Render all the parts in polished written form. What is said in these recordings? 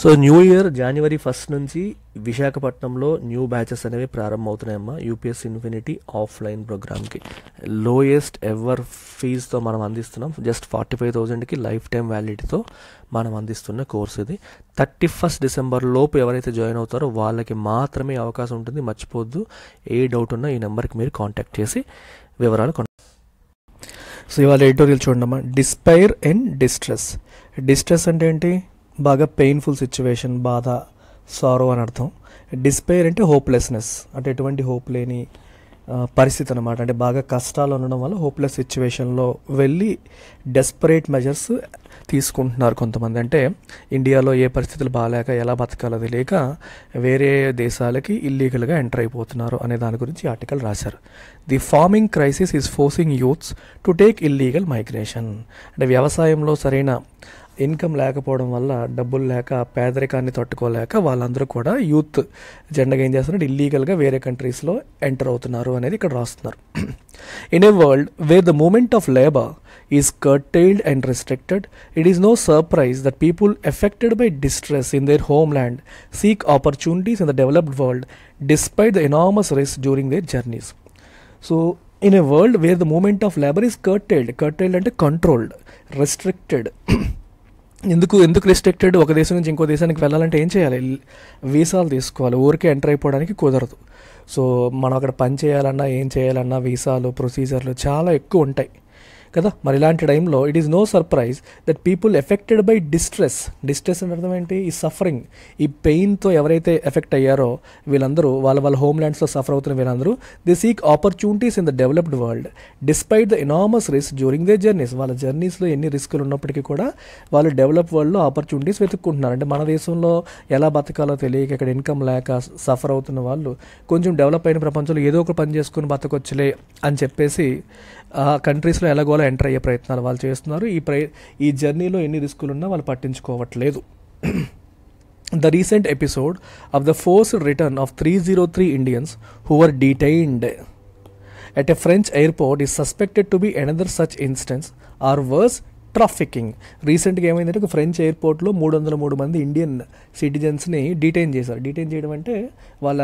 So new year జనవరి 1 నుంచి విశాఖపట్నంలో new batches అనేవి ప్రారంభమవుతున్నాయమ్మా. యూపీఎస్సీ ఇన్ఫినిటీ ఆఫ్లైన్ ప్రోగ్రామ్కి లోయెస్ట్ ఎవర్ ఫీజుతో మనం అందిస్తున్నాం. జస్ట్ 45,000కి లైఫ్ టైం వ్యాలిడిటీతో మనం అందిస్తున్న కోర్స్ ఇది. 31 డిసెంబర్ లోపు ఎవరైతే జాయిన్ అవుతారో వాళ్ళకి మాత్రమే అవకాశం ఉంటుంది. మర్చిపోవద్దు. ఏ డౌట్ ఉన్నా ఈ నెంబర్కి మీరు కాంటాక్ట్ చేసి వివరాలు సో ఇవాళ ఎడిటోరియల్ చూడమ్మా. Despair and distress. డిస్ట్రెస్ అంటే ఏంటి? బాగా పెయిన్ఫుల్ సిచ్యువేషన్, బాధ, సారో అని అర్థం. డిస్పైర్ అంటే హోప్లెస్నెస్, అంటే ఎటువంటి హోప్ లేని పరిస్థితి అనమాట. అంటే బాగా కష్టాలు ఉండడం వల్ల హోప్లెస్ సిచ్యువేషన్లో వెళ్ళి డెస్పరేట్ మెజర్స్ తీసుకుంటున్నారు కొంతమంది. అంటే ఇండియాలో ఏ పరిస్థితులు బాగాలేక ఎలా బతకాలో తెలియక వేరే దేశాలకి ఇల్లీగల్గా ఎంటర్ అయిపోతున్నారు అనే దాని గురించి ఆర్టికల్ రాశారు. The farming crisis is forcing youths to take illegal migration. అంటే వ్యవసాయంలో సరైన ఇన్కమ్ లేకపోవడం వల్ల, డబ్బులు లేక, పేదరికాన్ని తట్టుకోలేక వాళ్ళందరూ కూడా యూత్ జెండగా ఏం చేస్తున్నారు, ఇల్లీగల్గా వేరే కంట్రీస్లో ఎంటర్ అవుతున్నారు అనేది ఇక్కడ రాస్తున్నారు. In a world where the movement of labour is curtailed and restricted, it is no surprise that people affected by distress in their homeland seek opportunities in the developed world despite the enormous risk during their journeys. So in a world where the movement of labor is curtailed అంటే controlled, restricted. ఎందుకు restricted? ఒక దేశం నుంచి ఇంకో దేశానికి వెళ్ళాలంటే ఏం చేయాలి? వీసాలు తీసుకోవాలి. ఊరికే ఎంటర్ అయిపోవడానికి కుదరదు. సో మనం అక్కడ పని చేయాలన్నా, ఏం చేయాలన్నా వీసాలు, ప్రొసీజర్లు చాలా ఎక్కువ ఉంటాయి కదా. మరి ఇలాంటి టైంలో it is no surprise that people affected by distress అని అర్థం ఏంటి? ఈ సఫరింగ్, ఈ పెయిన్తో ఎవరైతే ఎఫెక్ట్ అయ్యారో వీళ్ళందరూ వాళ్ళ హోమ్ల్యాండ్స్లో సఫర్ అవుతున్న వీళ్ళందరూ they seek opportunities in the developed world despite the enormous risk during they journeys. వాళ్ళ జర్నీస్లో ఎన్ని రిస్కులు ఉన్నప్పటికీ కూడా వాళ్ళు డెవలప్ వరల్డ్లో ఆపర్చునిటీస్ వెతుక్కుంటున్నారు. అంటే మన దేశంలో ఎలా బతకాలో తెలియక, ఇక్కడ ఇన్కమ్ లేక సఫర్ అవుతున్న వాళ్ళు కొంచెం డెవలప్ అయిన ప్రపంచంలో ఏదో ఒక పని చేసుకుని బతకొచ్చులే అని చెప్పేసి ఆ కంట్రీస్లో ఎలాగోలా ఎంటర్ అయ్యే ప్రయత్నాలు వాళ్ళు చేస్తున్నారు. ఈ జర్నీలో ఎన్ని రిస్కులు ఉన్నా వాళ్ళు పట్టించుకోవట్లేదు. The recent episode of the forced return of 303 Indians who were detained at a French airport is suspected to be another such instance or worse, trafficking. రీసెంట్గా ఏమైందంటే ఒక ఫ్రెంచ్ ఎయిర్పోర్ట్లో 303 మంది ఇండియన్ సిటిజన్స్ని డీటైన్ చేశారు. డీటైన్ చేయడం అంటే వాళ్ళ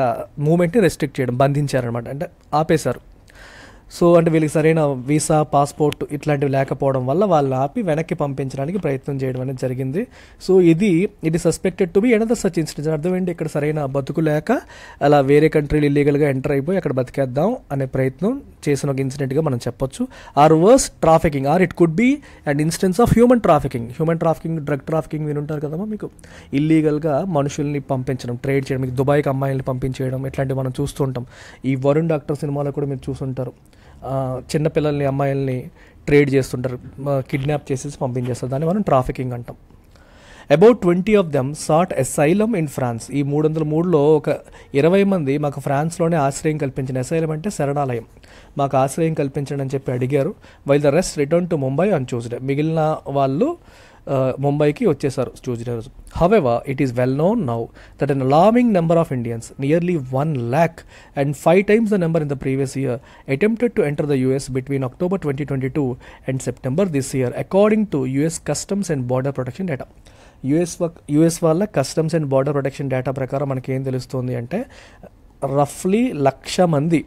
మూమెంట్ని రెస్ట్రిక్ట్ చేయడం, బంధించారనమాట, అంటే ఆపేశారు. సో అంటే వీళ్ళకి సరైన వీసా, పాస్పోర్ట్ ఇట్లాంటివి లేకపోవడం వల్ల వాళ్ళు ఆపి వెనక్కి పంపించడానికి ప్రయత్నం చేయడం అనేది జరిగింది. So it is suspected to be another such incident. అర్థం ఏంటి? ఇక్కడ సరైన బతుకు లేక అలా వేరే కంట్రీలు ఇల్లీగల్గా ఎంటర్ అయిపోయి అక్కడ బతికేద్దాం అనే ప్రయత్నం చేసిన ఒక ఇన్సిడెంట్గా మనం చెప్పొచ్చు. Or worse trafficking, or it could be and instance of human trafficking. Drug trafficking వినుంటారు కదమ్మా మీకు. ఇల్లీగల్గా మనుషుల్ని పంపించడం, ట్రేడ్ చేయడం, మీకు దుబాయ్కి అమ్మాయిల్ని పంపించేయడం, ఇట్లాంటివి మనం చూస్తూ ఉంటాం. ఈ వరుణ్ డాక్టర్ సినిమాలో కూడా మీరు చూస్తుంటారు. చిన్నపిల్లల్ని, అమ్మాయిల్ని ట్రేడ్ చేస్తుంటారు, కిడ్నాప్ చేసేసి పంపించేస్తారు. దాన్ని మనం ట్రాఫికింగ్ అంటాం. About 20 of them sought asylum in France. ఈ 303లో ఒక 20 మంది మాకు ఫ్రాన్స్లోనే ఆశ్రయం కల్పించిన, అసైలం అంటే శరణాలయం, మాకు ఆశ్రయం కల్పించండి అని చెప్పి అడిగారు. While the rest return to Mumbai on Tuesday. మిగిలిన వాళ్ళు ముంబైకి వచ్చేసారు ట్యూస్డే రోజు. However it is well known now that an alarming number of Indians, nearly 1 lakh and 5 times the number in the previous year, attempted to enter the US between October 2022 and September this year, according to US Customs and Border Protection data. US వాళ్ళ customs and border protection data ప్రకారం మనకి ఏం తెలుస్తుంది అంటే రఫ్లీ 1,00,000 మంది,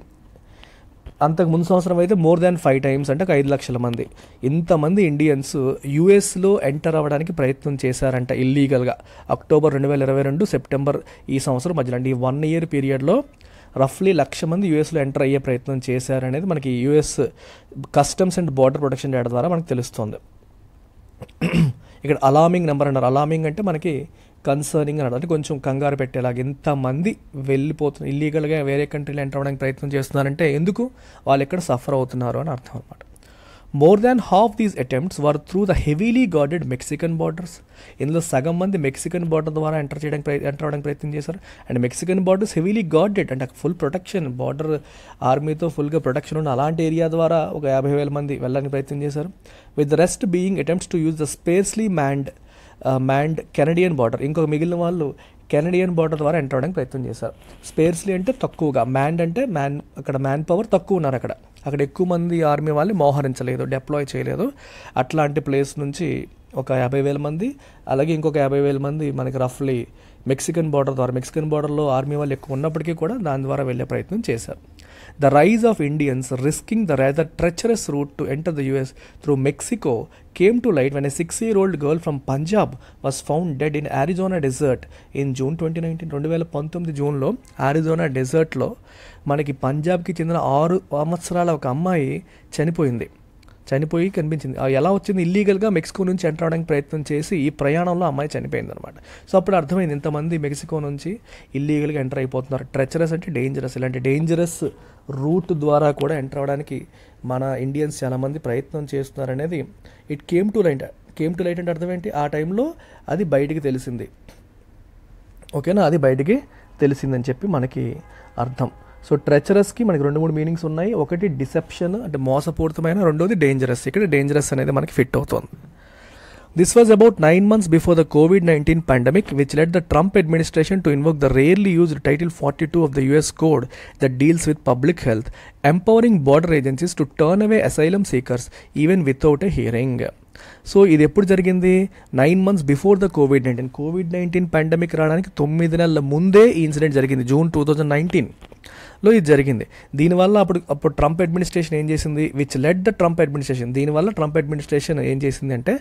అంతకు ముందు సంవత్సరం అయితే మోర్ దాన్ 5 times, అంటే 5 లక్షల మంది, ఇంతమంది ఇండియన్స్ యుఎస్లో ఎంటర్ అవ్వడానికి ప్రయత్నం చేశారంట ఇల్లీగల్గా. అక్టోబర్ 2022 సెప్టెంబర్ ఈ సంవత్సరం మధ్యలో, అంటే ఈ 1 year పీరియడ్లో రఫ్లీ 1,00,000 మంది యూఎస్లో ఎంటర్ అయ్యే ప్రయత్నం చేశారనేది మనకి US customs and border protection data ద్వారా మనకు తెలుస్తుంది. ఇక్కడ అలార్మింగ్ నెంబర్ అన్నారు. అలార్మింగ్ అంటే మనకి కన్సర్నింగ్ అన్నారు, అంటే కొంచెం కంగారు పెట్టేలాగా. ఎంతమంది వెళ్ళిపోతున్నారు ఇల్లీగల్గా వేరే కంట్రీలో ఎంటర్ అవ్వడానికి ప్రయత్నం చేస్తున్నారంటే ఎందుకు? వాళ్ళు ఎక్కడ సఫర్ అవుతున్నారు అని అర్థం అనమాట. More than half these attempts were through the heavily guarded Mexican borders. ఇందులో సగం మంది మెక్సికన్ బార్డర్ ద్వారా ఎంటర్ అవ్వడానికి ప్రయత్నం చేశారు. And Mexican borders heavily guarded, అంటే ఫుల్ ప్రొటెక్షన్, బార్డర్ ఆర్మీతో ఫుల్గా ప్రొటెక్షన్ ఉన్న అలాంటి ఏరియా ద్వారా ఒక 50,000 మంది వెళ్ళడానికి ప్రయత్నం చేశారు. With the rest being attempts to use the sparsely manned Canadian border. ఇంకొక మిగిలిన వాళ్ళు కెనడియన్ బార్డర్ ద్వారా ఎంటర్ అవ్వడానికి ప్రయత్నం చేశారు. స్పేర్స్లీ అంటే తక్కువగా, మ్యాండ్ అంటే అక్కడ మ్యాన్ పవర్ తక్కువ ఉన్నారు, అక్కడ ఎక్కువ మంది ఆర్మీ వాళ్ళని మోహరించలేదు, డిప్లాయ్ చేయలేదు. అట్లాంటి ప్లేస్ నుంచి ఒక 50,000 మంది, అలాగే ఇంకొక 50,000 మంది మనకి రఫ్లీ మెక్సికన్ బార్డర్లో ఆర్మీ వాళ్ళు ఎక్కువ ఉన్నప్పటికీ కూడా దాని ద్వారా వెళ్ళే ప్రయత్నం చేశారు. The rise of Indians risking the rather treacherous route to enter the US through Mexico came to light when a 6-year-old girl from Punjab was found dead in Arizona desert in June 2019. 2019 జూన్లో Arizona డెజర్ట్లో మనకి పంజాబ్కి చెందిన 6 సంవత్సరాల ఒక అమ్మాయి చనిపోయి కనిపించింది. ఎలా వచ్చింది? ఇల్లీగల్గా మెక్సికో నుంచి ఎంటర్ అవడానికి ప్రయత్నం చేసి ఈ ప్రయాణంలో అమ్మాయి చనిపోయింది అనమాట. సో అప్పుడు అర్థమైంది ఇంతమంది మెక్సికో నుంచి ఇల్లీగల్గా ఎంటర్ అయిపోతున్నారు. ట్రెచరస్ అంటే డేంజరస్. ఇలాంటి డేంజరస్ రూట్ ద్వారా కూడా ఎంటర్ అవ్వడానికి మన ఇండియన్స్ చాలామంది ప్రయత్నం చేస్తున్నారు అనేది ఇట్ కేమ్ టు లైట్ అంటే అర్థం ఏంటి? ఆ టైంలో అది బయటికి తెలిసింది. ఓకేనా, అది బయటికి తెలిసిందని చెప్పి మనకి అర్థం. సో ట్రెచరస్కి మనకి 2-3 మీనింగ్స్ ఉన్నాయి. ఒకటి డిసెప్షన్ అంటే మోసపూరితమైన, రెండోది డేంజరస్. ఇక్కడ డేంజరస్ అనేది మనకి ఫిట్ అవుతుంది. This was about 9 months before the COVID-19 pandemic, which led the Trump administration to invoke the rarely used Title 42 of the US Code that deals with public health, empowering border agencies to turn away asylum seekers even without a hearing. So ఇది ఎప్పుడు జరిగింది? 9 months before the COVID-19 pandemic రావడానికి 9 నెలల ముందే ఈ incident జరిగింది. June 2019లో ఇది జరిగింది. దీనివల్ల అప్పుడు ట్రంప్ అడ్మినిస్ట్రేషన్ ఏం చేసింది? Which led the Trump administration. దీనివల్ల ట్రంప్ అడ్మినిస్ట్రేషన్ ఏం చేసింది అంటే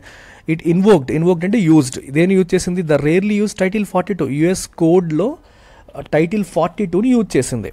ఇట్ ఇన్వోక్డ్ అంటే యూజ్డ్. ఇదేని యూజ్ చేసింది? The rarely use title 42 US కోడ్లో టైటిల్ 42ని యూజ్ చేసింది.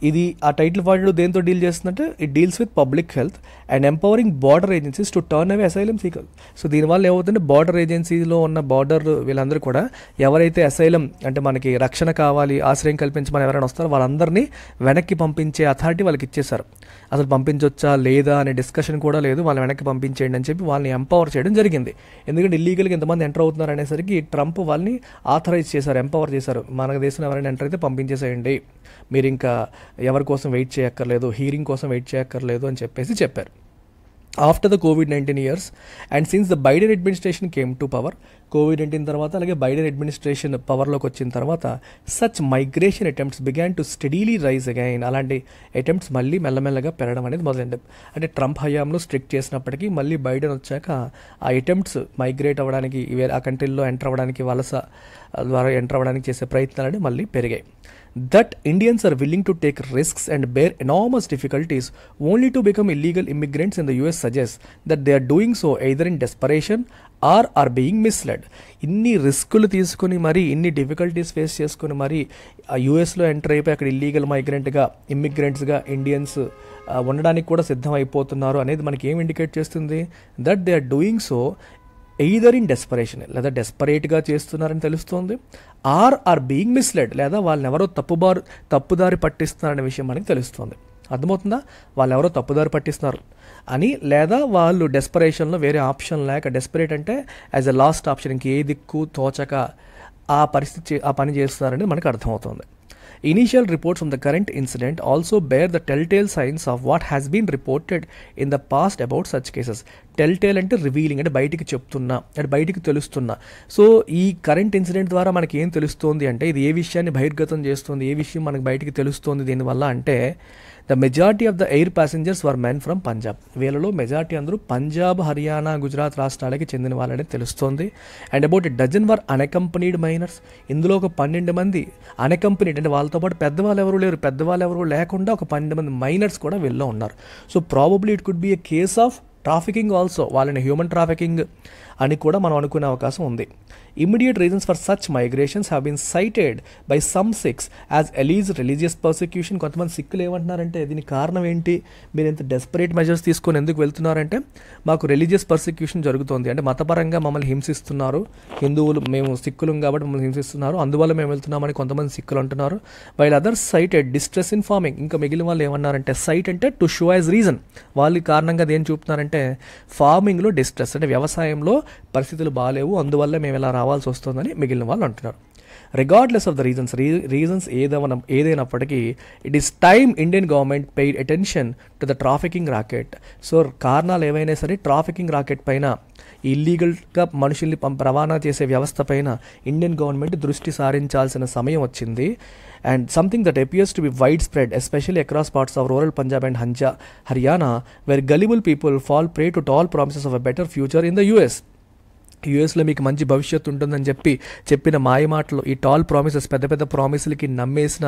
ఇది ఆ టైటిల్ 42 దేంతో డీల్ చేస్తుందంటే it deals with public health and empowering border agencies to turn away asylum seeker. So దీనివల్ల ఏమవుతుందంటే బార్డర్ ఏజెన్సీలో ఉన్న బార్డర్ వీళ్ళందరూ కూడా ఎవరైతే అసైలం అంటే మనకి రక్షణ కావాలి, ఆశ్రయం కల్పించమని ఎవరైనా వస్తారో వాళ్ళందరినీ వెనక్కి పంపించే అథారిటీ వాళ్ళకి ఇచ్చేశారు. అసలు పంపించొచ్చా లేదా అనే డిస్కషన్ కూడా లేదు. వాళ్ళని వెనక్కి పంపించేయండి అని చెప్పి వాళ్ళని ఎంపవర్ చేయడం జరిగింది. ఎందుకంటే ఇల్లీగల్గా ఎంతమంది ఎంటర్ అవుతున్నారు అనేసరికి ట్రంప్ వాళ్ళని ఆథరైజ్ చేశారు, ఎంపవర్ చేశారు. మన దేశంలో ఎవరైనా ఎంటర్ అయితే పంపించేసేయండి, మీరు ఇంకా ఎవరి కోసం వెయిట్ చేయక్కర్లేదు, హీరింగ్ కోసం వెయిట్ చేయక్కర్లేదు అని చెప్పారు. ఆఫ్టర్ ద కోవిడ్-19 years and since the Biden administration came to power, కోవిడ్-19 తర్వాత అలాగే బైడెన్ అడ్మినిస్ట్రేషన్ పవర్లోకి వచ్చిన తర్వాత such migration attempts began to steadily rise again. అలాంటి అటెంప్ట్స్ మళ్ళీ మెల్లమెల్లగా పెరగడం అనేది మొదలైంది. అంటే ట్రంప్ హయాంలో స్ట్రిక్ట్ చేసినప్పటికీ మళ్ళీ బైడెన్ వచ్చాక ఆ అటెంప్ట్స్ మైగ్రేట్ అవ్వడానికి, ఆ కంట్రీల్లో ఎంటర్ అవ్వడానికి, వలస ద్వారా ఎంటర్ అవ్వడానికి చేసే ప్రయత్నాలు మళ్ళీ పెరిగాయి. That Indians are willing to take risks and bear enormous difficulties only to become illegal immigrants in the US suggests that they are doing so either in desperation or are being misled. ఇన్ని రిస్కులు తీసుకుని మరి ఇన్ని difficulties face చేసుకుని మరి యూఎస్లో enter అయిపోయి అక్కడ ఇల్లీగల్ ఇమ్మిగ్రెంట్స్గా ఇండియన్స్ ఉండడానికి కూడా సిద్ధం అయిపోతున్నారు అనేది మనకి ఏం ఇండికేట్ చేస్తుంది? That they are doing so either in desperation, లేదా డెస్పరేట్గా చేస్తున్నారని తెలుస్తుంది, ఆర్ బీయింగ్ మిస్లెడ్, లేదా వాళ్ళని ఎవరో తప్పుదారి పట్టిస్తున్నారనే విషయం మనకి తెలుస్తుంది. అర్థమవుతుందా? వాళ్ళు ఎవరో తప్పుదారి పట్టిస్తున్నారు అని, లేదా వాళ్ళు డెస్పరేషన్లో వేరే ఆప్షన్ లేక, డెస్పరేట్ అంటే యాజ్ ఎ లాస్ట్ ఆప్షన్, ఇంకే దిక్కు తోచక ఆ పని చేస్తున్నారని మనకు అర్థమవుతుంది. Initial reports from the current incident also bear the telltale signs of what has been reported in the past about such cases. Telltale అంటే రివీలింగ్, అంటే బయటికి చెప్తున్నా, అంటే బయటికి తెలుస్తున్నా. సో ఈ కరెంట్ ఇన్సిడెంట్ ద్వారా మనకి ఏం తెలుస్తోంది అంటే ఇది ఏ విషయాన్ని బహిర్గతం చేస్తుంది, ఏ విషయం మనకి బయటికి తెలుస్తోంది దీనివల్ల అంటే the majority of the air passengers were men from Punjab. వీళ్ళలో మెజారిటీ అందరూ పంజాబ్, హర్యానా, గుజరాత్ రాష్ట్రాలకి చెందిన వాళ్ళని తెలుస్తోంది. And about a dozen were unaccompanied minors. ఇందులో ఒక 12 మంది అన్అకంపెనీడ్ అంటే వాళ్ళతో పాటు పెద్దవాళ్ళు ఎవరు లేకుండా ఒక 12 మంది మైనర్స్ కూడా వీళ్ళలో ఉన్నారు. So probably it could B a case of trafficking also, వాళ్ళని హ్యూమన్ ట్రాఫికింగ్ అని కూడా మనం అనుకునే అవకాశం ఉంది. Immediate reasons for such migrations have been cited by some Sikhs as alleged religious persecution. కొంతమంది సిక్కులు ఏమంటున్నారంటే దీనికి కారణం ఏంటి, మీరు ఇంత డెస్పరేట్ మెజర్స్ తీసుకొని ఎందుకు వెళ్తున్నారంటే మాకు రిలీజియస్ పర్సిక్యూషన్ జరుగుతోంది, అంటే మతపరంగా మమ్మల్ని హింసిస్తున్నారు, హిందువులు మేము సిక్కులం కాబట్టి మమ్మల్ని హింసిస్తున్నారు, అందువల్ల మేము వెళ్తున్నామని కొంతమంది సిక్కులు అంటున్నారు. While others cited distress in farming. ఇంకా మిగిలిన వాళ్ళు ఏమన్నారంటే సైట్ అంటే టు షో యాజ్ రీజన్, వాళ్ళు కారణంగా దేని చూపుతున్నారంటే ఫార్మింగ్లో డిస్ట్రెస్ అంటే వ్యవసాయంలో పరిస్థితులు బాగాలేవు, అందువల్ల మేము ఇలా రావాల్సి వస్తుందని మిగిలిన వాళ్ళు అంటున్నారు. రిగార్డ్లెస్ ఆఫ్ ద రీజన్స్ ఏదైనప్పటికీ it is time Indian government paid attention to the trafficking rocket. So కారణాలు ఏవైనా సరే ట్రాఫికింగ్ రాకెట్ పైన, ఇల్లీగల్గా మనుషుల్ని రవాణా చేసే వ్యవస్థ పైన ఇండియన్ గవర్నమెంట్ దృష్టి సారించాల్సిన సమయం వచ్చింది. And something that appears to be wide spread especially across parts of rural Punjab and Haryana where gullible people fall prey to tall promises of a better future in the US. యూఎస్లో మీకు మంచి భవిష్యత్తు ఉంటుందని చెప్పిన మాయ మాటలు, ఈ టాల్ ప్రామిసెస్, పెద్ద పెద్ద ప్రామిసులకి నమ్మేసిన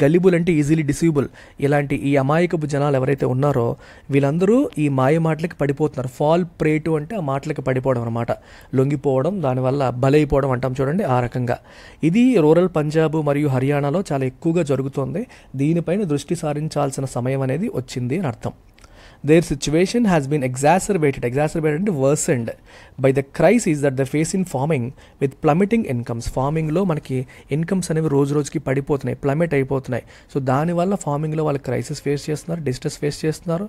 గలిబుల్ అంటే ఈజీలీ డిసీబుల్ ఇలాంటి ఈ అమాయకపు జనాలు ఎవరైతే ఉన్నారో వీళ్ళందరూ ఈ మాయ మాటలకి పడిపోతున్నారు. ఫాల్ ప్రేటు అంటే ఆ మాటలకి పడిపోవడం అనమాట, లొంగిపోవడం, దానివల్ల బలైపోవడం అంటాం చూడండి, ఆ రకంగా. ఇది రూరల్ పంజాబ్ మరియు హర్యానాలో చాలా ఎక్కువగా జరుగుతోంది. దీనిపైన దృష్టి సారించాల్సిన సమయం అనేది వచ్చింది అని అర్థం. Their situation has been exacerbated and worsened by the crisis that they face in farming with plummeting incomes. ఫార్మింగ్లో మనకి ఇన్కమ్స్ అనేవి రోజు రోజుకి పడిపోతున్నాయి, ప్లమెట్ అయిపోతున్నాయి. సో దానివల్ల ఫార్మింగ్లో వాళ్ళు క్రైసిస్ ఫేస్ చేస్తున్నారు, డిస్ట్రెస్ ఫేస్ చేస్తున్నారు.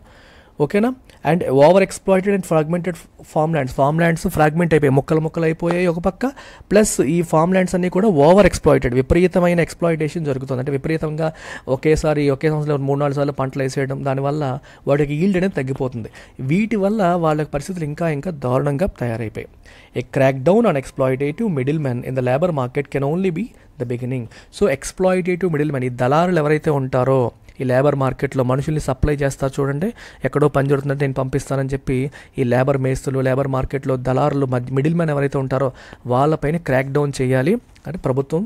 ఓకేనా? And over exploited and fragmented farm lands fragment అయిపోయాయి, ముక్కలు అయిపోయాయి ఒక పక్క. ప్లస్ ఈ ఫార్మ్ ల్యాండ్స్ అన్నీ కూడా ఓవర్ ఎక్స్ప్లాయిటెడ్, విపరీతమైన ఎక్స్ప్లాయిటేషన్ జరుగుతుంది. అంటే విపరీతంగా ఒకే సంవత్సరంలో 3-4 సార్లు పంటలు వేసేయడం, దానివల్ల వాటికి ఈల్డ్ అనేది తగ్గిపోతుంది. వీటి వల్ల వాళ్ళ పరిస్థితులు ఇంకా దారుణంగా తయారైపోయాయి. A crack down on exploitative middle men in the labour market can only be the beginning. So exploitative middle men, ఈ దళారులు ఎవరైతే ఉంటారో ఈ లేబర్ మార్కెట్లో మనుషుల్ని సప్లై చేస్తారు చూడండి, ఎక్కడో పని జరుగుతుందంటే నేను పంపిస్తానని చెప్పి ఈ లేబర్ మేస్తులు, లేబర్ మార్కెట్లో దళారులు, మిడిల్ మ్యాన్ ఎవరైతే ఉంటారో వాళ్ళపైన క్రాక్ డౌన్ చేయాలి. అంటే ప్రభుత్వం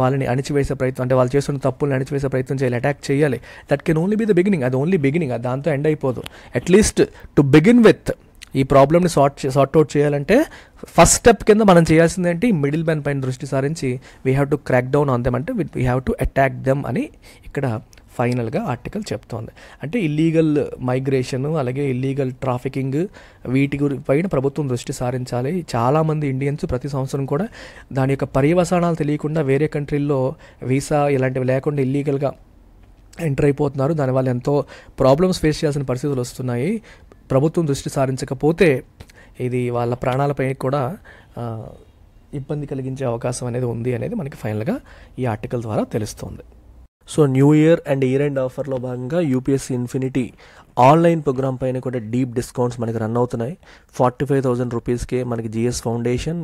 వాళ్ళని అణిచివేసే ప్రయత్నం, అంటే వాళ్ళు చేస్తున్న తప్పుల్ని అణిచివేసే ప్రయత్నం చేయాలి, అటాక్ చేయాలి. That can only be the beginning. అది ఓన్లీ బిగినింగ్, అది దాంతో ఎండ్ అయిపోదు. అట్లీస్ట్ టు బిగిన్ విత్ ఈ ప్రాబ్లమ్ని సార్ట్ అవుట్ చేయాలంటే ఫస్ట్ స్టెప్ కింద మనం చేయాల్సింది ఏంటి, మిడిల్ మ్యాన్ పైన దృష్టి సారించి we have to crack down on them, అంటే we have to attack them అని ఇక్కడ ఫైనల్గా ఆర్టికల్ చెప్తోంది. అంటే ఇల్లీగల్ మైగ్రేషన్, అలాగే ఇల్లీగల్ ట్రాఫికింగ్, వీటి పైన ప్రభుత్వం దృష్టి సారించాలి. చాలామంది ఇండియన్స్ ప్రతి సంవత్సరం కూడా దాని యొక్క పర్యవసానాలు తెలియకుండా వేరే కంట్రీల్లో వీసా ఇలాంటివి లేకుండా ఇల్లీగల్గా ఎంటర్ అయిపోతున్నారు. దానివల్ల ఎంతో ప్రాబ్లమ్స్ ఫేస్ చేయాల్సిన పరిస్థితులు వస్తున్నాయి. ప్రభుత్వం దృష్టి సారించకపోతే ఇది వాళ్ళ ప్రాణాలపై కూడా ఇబ్బంది కలిగించే అవకాశం అనేది ఉంది అనేది మనకి ఫైనల్గా ఈ ఆర్టికల్ ద్వారా తెలుస్తుంది. So new year and year end ఆఫర్లో భాగంగా యూపీఎస్సీ ఇన్ఫినిటీ ఆన్లైన్ ప్రోగ్రామ్ పైన కూడా డీప్ డిస్కౌంట్స్ మనకి రన్ అవుతున్నాయి. 45,000 రూపీస్కే మనకి జిఎస్ ఫౌండేషన్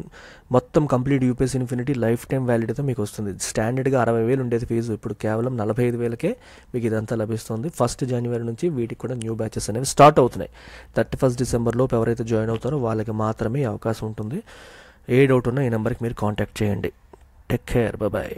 మొత్తం complete UPSC infinity lifetime వ్యాలిడీతో మీకు వస్తుంది. స్టాండర్డ్గా 60,000 ఉండేది ఫీజు, ఇప్పుడు కేవలం 45,000కే మీకు ఇదంతా లభిస్తుంది. 1 జనవరి నుంచి వీటికి కూడా న్యూ బ్యాచెస్ అనేవి స్టార్ట్ అవుతున్నాయి. 31 డిసెంబర్లోపు ఎవరైతే జాయిన్ అవుతారో వాళ్ళకి మాత్రమే అవకాశం ఉంటుంది. ఏ డౌట్ ఉన్నా ఈ నెంబర్కి మీరు కాంటాక్ట్ చేయండి. Take care, bye.